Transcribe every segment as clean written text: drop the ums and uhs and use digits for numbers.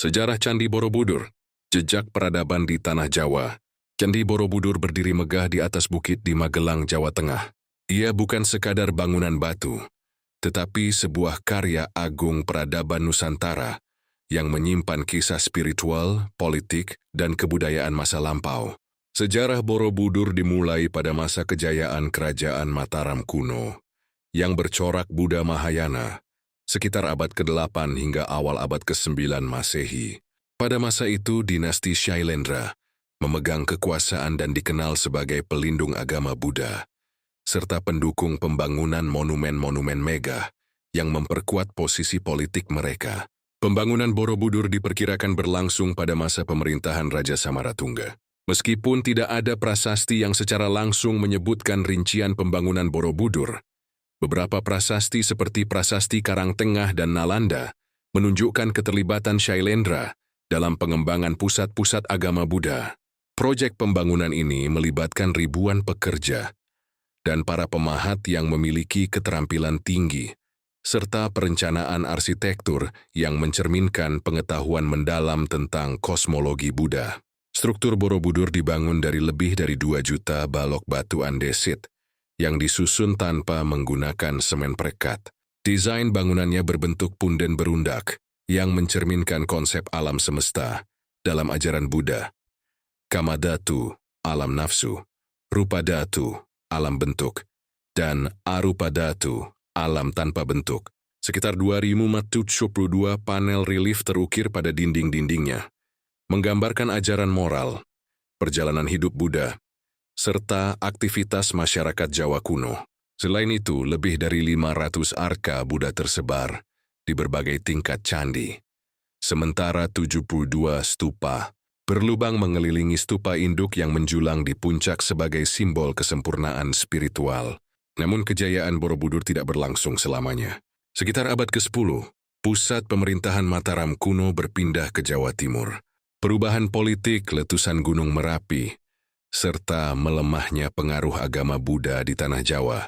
Sejarah Candi Borobudur, jejak peradaban di Tanah Jawa. Candi Borobudur berdiri megah di atas bukit di Magelang, Jawa Tengah. Ia bukan sekadar bangunan batu, tetapi sebuah karya agung peradaban Nusantara yang menyimpan kisah spiritual, politik, dan kebudayaan masa lampau. Sejarah Borobudur dimulai pada masa kejayaan Kerajaan Mataram kuno, yang bercorak Buddha Mahayana, sekitar abad ke-8 hingga awal abad ke-9 Masehi. Pada masa itu, dinasti Shailendra memegang kekuasaan dan dikenal sebagai pelindung agama Buddha, serta pendukung pembangunan monumen-monumen megah yang memperkuat posisi politik mereka. Pembangunan Borobudur diperkirakan berlangsung pada masa pemerintahan Raja Samaratungga. Meskipun tidak ada prasasti yang secara langsung menyebutkan rincian pembangunan Borobudur, beberapa prasasti seperti Prasasti Karangtengah dan Nalanda menunjukkan keterlibatan Shailendra dalam pengembangan pusat-pusat agama Buddha. Proyek pembangunan ini melibatkan ribuan pekerja dan para pemahat yang memiliki keterampilan tinggi, serta perencanaan arsitektur yang mencerminkan pengetahuan mendalam tentang kosmologi Buddha. Struktur Borobudur dibangun dari lebih dari 2 juta balok batu andesit yang disusun tanpa menggunakan semen perekat. Desain bangunannya berbentuk punden berundak yang mencerminkan konsep alam semesta dalam ajaran Buddha. Kamadhatu, alam nafsu, Rupadhatu, alam bentuk, dan Arupadhatu, alam tanpa bentuk. Sekitar 2.072 panel relief terukir pada dinding-dindingnya, menggambarkan ajaran moral, perjalanan hidup Buddha, serta aktivitas masyarakat Jawa kuno. Selain itu, lebih dari 500 arka Buddha tersebar di berbagai tingkat candi. Sementara 72 stupa berlubang mengelilingi stupa induk yang menjulang di puncak sebagai simbol kesempurnaan spiritual. Namun kejayaan Borobudur tidak berlangsung selamanya. Sekitar abad ke-10, pusat pemerintahan Mataram kuno berpindah ke Jawa Timur. Perubahan politik, letusan Gunung Merapi, serta melemahnya pengaruh agama Buddha di Tanah Jawa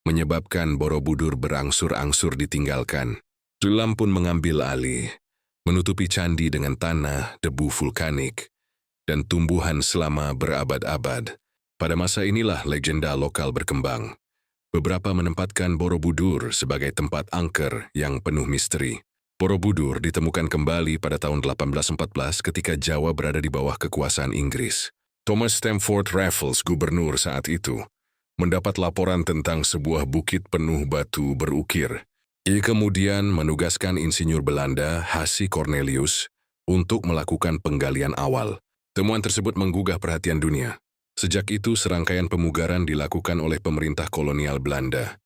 menyebabkan Borobudur berangsur-angsur ditinggalkan. Sulam pun mengambil alih, menutupi candi dengan tanah, debu vulkanik, dan tumbuhan selama berabad-abad. Pada masa inilah legenda lokal berkembang. Beberapa menempatkan Borobudur sebagai tempat angker yang penuh misteri. Borobudur ditemukan kembali pada tahun 1814 ketika Jawa berada di bawah kekuasaan Inggris. Thomas Stamford Raffles, gubernur saat itu, mendapat laporan tentang sebuah bukit penuh batu berukir. Ia kemudian menugaskan insinyur Belanda, Hassie Cornelius, untuk melakukan penggalian awal. Temuan tersebut menggugah perhatian dunia. Sejak itu, serangkaian pemugaran dilakukan oleh pemerintah kolonial Belanda,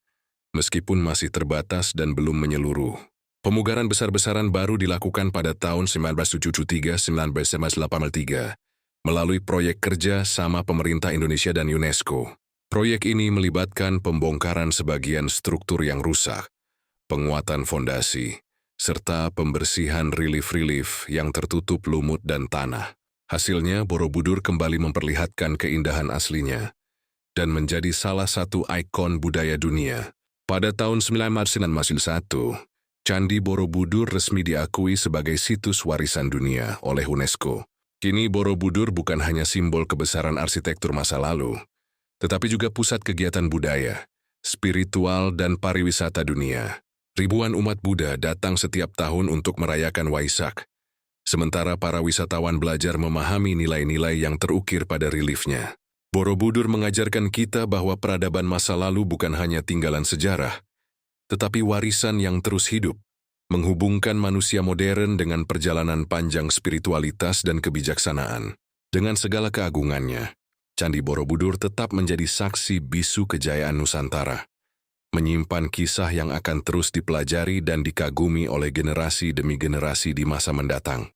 meskipun masih terbatas dan belum menyeluruh. Pemugaran besar-besaran baru dilakukan pada tahun 1973-1983 melalui proyek kerja sama pemerintah Indonesia dan UNESCO. Proyek ini melibatkan pembongkaran sebagian struktur yang rusak, penguatan fondasi, serta pembersihan relief-relief yang tertutup lumut dan tanah. Hasilnya, Borobudur kembali memperlihatkan keindahan aslinya dan menjadi salah satu ikon budaya dunia. Pada tahun 1991, Candi Borobudur resmi diakui sebagai situs warisan dunia oleh UNESCO. Kini Borobudur bukan hanya simbol kebesaran arsitektur masa lalu, tetapi juga pusat kegiatan budaya, spiritual, dan pariwisata dunia. Ribuan umat Buddha datang setiap tahun untuk merayakan Waisak, sementara para wisatawan belajar memahami nilai-nilai yang terukir pada reliefnya. Borobudur mengajarkan kita bahwa peradaban masa lalu bukan hanya tinggalan sejarah, tetapi warisan yang terus hidup, menghubungkan manusia modern dengan perjalanan panjang spiritualitas dan kebijaksanaan. Dengan segala keagungannya, Candi Borobudur tetap menjadi saksi bisu kejayaan Nusantara, menyimpan kisah yang akan terus dipelajari dan dikagumi oleh generasi demi generasi di masa mendatang.